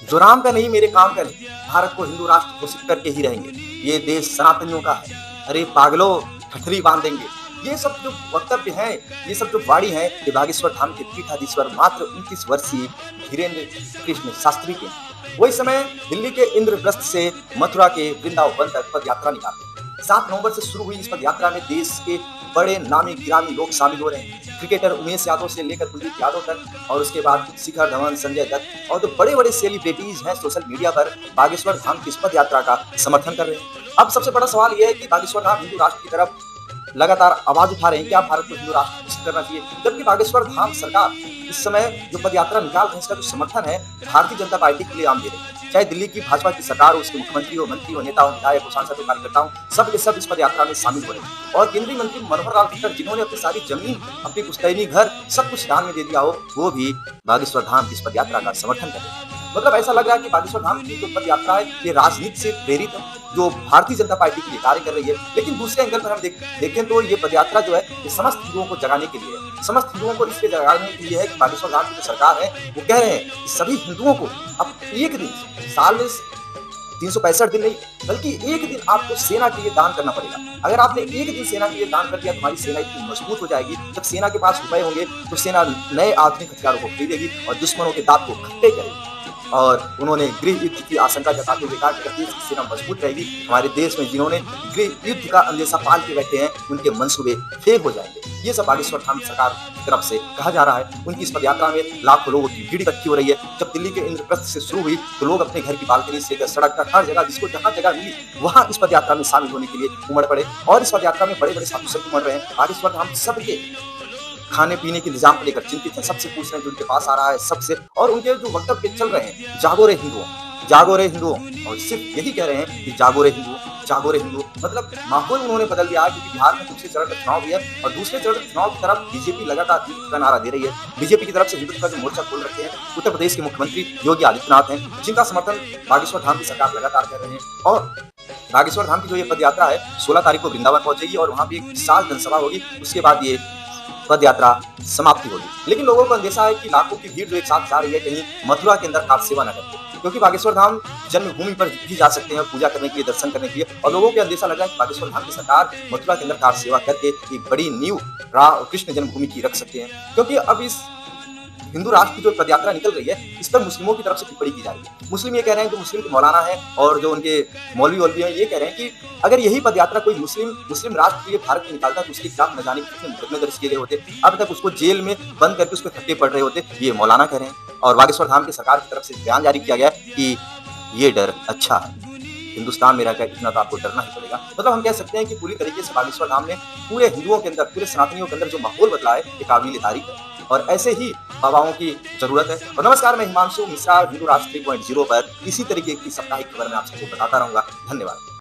जो राम का नहीं मेरे काम का नहीं, भारत को हिंदू राष्ट्र घोषित करके ही रहेंगे। ये देश सनातनियों का है। अरे पागलों, ठठरी बांध देंगे। ये सब जो वक्तव्य हैं, ये सब जो वाणी है, ये बागेश्वर धाम के पीठाधीश्वर मात्र 29 वर्षीय धीरेन्द्र कृष्ण शास्त्री के हैं। वही समय दिल्ली के इंद्रप्रस्थ से मथुरा के वृंदावन तक पद यात्रा निकालते हैं। 7 नवंबर से शुरू हुई इस पद यात्रा में देश के बड़े नामी गिरामी लोग शामिल हो रहे हैं। क्रिकेटर उमेश यादव से लेकर कुलदीप यादव तक, और उसके बाद शिखर धवन, संजय दत्त और जो बड़े बड़े सेलिब्रिटीज हैं सोशल मीडिया पर बागेश्वर धाम की इस पद यात्रा का समर्थन कर रहे हैं। अब सबसे बड़ा सवाल यह है कि बागेश्वर धाम हिंदू राष्ट्र की तरफ लगातार आवाज उठा रहे हैं कि आप भारत को हिंदू राष्ट्र घोषित करना चाहिए, जबकि बागेश्वर धाम सरकार इस समय जो पद यात्रा निकाल रहे हैं इसका जो समर्थन है भारतीय जनता पार्टी के लिए आम दे रही है। चाहे दिल्ली की भाजपा की सरकार हो, उसके मुख्यमंत्री हो, मंत्री हो, नेता हो, विधायक हो, सांसद हो, कार्यकर्ता हो, सब के सब इस पद यात्रा में शामिल हो रहे हैं। और केंद्रीय मंत्री मनोहर लाल खट्टर, जिन्होंने अपनी सारी जमीन, अपनी पुश्तैनी घर सब कुछ दान में दे दिया हो, वो भी बागेश्वर धाम की इस पद यात्रा का समर्थन कर रहे हैं। मतलब ऐसा लग रहा है कि बागेश्वर धाम की जो पद यात्रा है ये राजनीति से प्रेरित है, जो भारतीय जनता पार्टी के लिए कार्य कर रही है। लेकिन दूसरे एंगल पर हम देखें तो ये पद यात्रा जो है ये समस्त हिंदुओं को जगाने के लिए है। समस्त हिंदुओं को इसके जगाने के लिए है कि बागेश्वर धाम की जो सरकार है वो कह रहे हैं कि सभी हिंदुओं को अब एक दिन, साल में 365 दिन नहीं, बल्कि एक दिन आपको सेना के लिए दान करना पड़ेगा। अगर आपने एक दिन सेना के लिए दान कर दिया, तुम्हारी सेना इतनी मजबूत हो जाएगी, जब सेना के पास रुपए होंगे तो सेना नए आधुनिक हथियारों को खरीदेगी और दुश्मनों के दांत को खट्टे करेगी। और उन्होंने गृह युद्ध की आशंका जताते हुए कहा कि अगर देश की सेना मजबूत रहेगी, हमारे देश में जिन्होंने गृह युद्ध का अंदेशा पाल के बैठे हैं उनके मंसूबे फेल हो जाएंगे। ये सब बागेश्वर धाम सरकार की तरफ से कहा जा रहा है। उनकी इस पद यात्रा में लाखों लोगों की भीड़ इकट्ठी हो रही है। जब दिल्ली के इंद्रप्रस्थ से शुरू हुई तो लोग अपने घर की बालकनी से लेकर सड़क तक हर जगह, जिसको जहां जगह मिली वहां इस पद यात्रा में शामिल होने के लिए उमड़ पड़े। और इस पद यात्रा में बड़े बड़े साधु संत उमड़ रहे हैं। बागेश्वर धाम सबके खाने पीने के इंतजाम को लेकर चिंतित है, सबसे पूछ रहे हैं जो उनके पास आ रहा है सबसे, और उनके जो वक्तव्य चल रहे हैं, जागो रे हिंदुओं, जागो रे हिंदुओं, और सिर्फ यही कह रहे हैं कि जागो रे हिंदुओं, जागो रे हिंदुओं। मतलब माहौल उन्होंने बदल दिया है, क्योंकि बिहार में दूसरे चरण का चुनाव भी है और दूसरे चरण के चुनाव की तरफ बीजेपी लगातार हिंदुत्व का नारा दे रही है। बीजेपी की तरफ से हिंदुत्व का जो मोर्चा खोल रखे हैं उत्तर प्रदेश के मुख्यमंत्री योगी आदित्यनाथ हैं, जिनका समर्थन बागेश्वर धाम की सरकार लगातार कर रहे हैं। और बागेश्वर धाम की जो ये पद यात्रा है 16 तारीख को वृंदावन पहुंचेगी और वहां भी एक विशाल जनसभा होगी। उसके बाद ये पद यात्रा समाप्ति होगी। लेकिन लोगों को अंदेशा है कि लाखों की भीड़ जो एक साथ जा रही है कहीं मथुरा के अंदर कार सेवा न करके, क्योंकि बागेश्वर धाम जन्मभूमि पर भी जा सकते हैं पूजा करने के लिए, दर्शन करने के लिए। और लोगों को अंदेशा लगा कि बागेश्वर धाम की सरकार मथुरा के अंदर कार सेवा करके एक बड़ी नींव कृष्ण जन्मभूमि की रख सकते हैं। क्योंकि अब इस हिंदू राष्ट्र की जो पद यात्रा निकल रही है इस पर मुस्लिमों की तरफ से टिप्पणी की जा रही है। मुस्लिम ये कह रहे हैं, जो मुस्लिम के मौलाना है और जो उनके मौलवी हैं, ये कह रहे हैं कि अगर यही पद यात्रा कोई मुस्लिम राष्ट्र के लिए भारत में निकालता तो उसके खिलाफ न जाने कितने मुकदमे दर्ज किए गए होते, अब तक उसको जेल में बंद करके उसके खट्टे पड़ रहे होते, ये मौलाना कह रहे हैं। और बागेश्वर धाम की सरकार की तरफ से बयान जारी किया गया कि ये डर अच्छा है, हिंदुस्तान में रहकर इतना तो आपको डरना ही पड़ेगा। मतलब हम कह सकते हैं कि पूरी तरीके से बागेश्वर धाम ने पूरे हिंदुओं के अंदर, पूरे सनातनियों के अंदर जो माहौल बदला है ये काबिल तारीफ है और ऐसे ही बाबाओं की जरूरत है। और नमस्कार, मैं हिमांशु मिश्रा, हिंदू राष्ट्र 3.0 पर इसी तरीके की साप्ताहिक खबर में आप सबको बताता रहूंगा। धन्यवाद।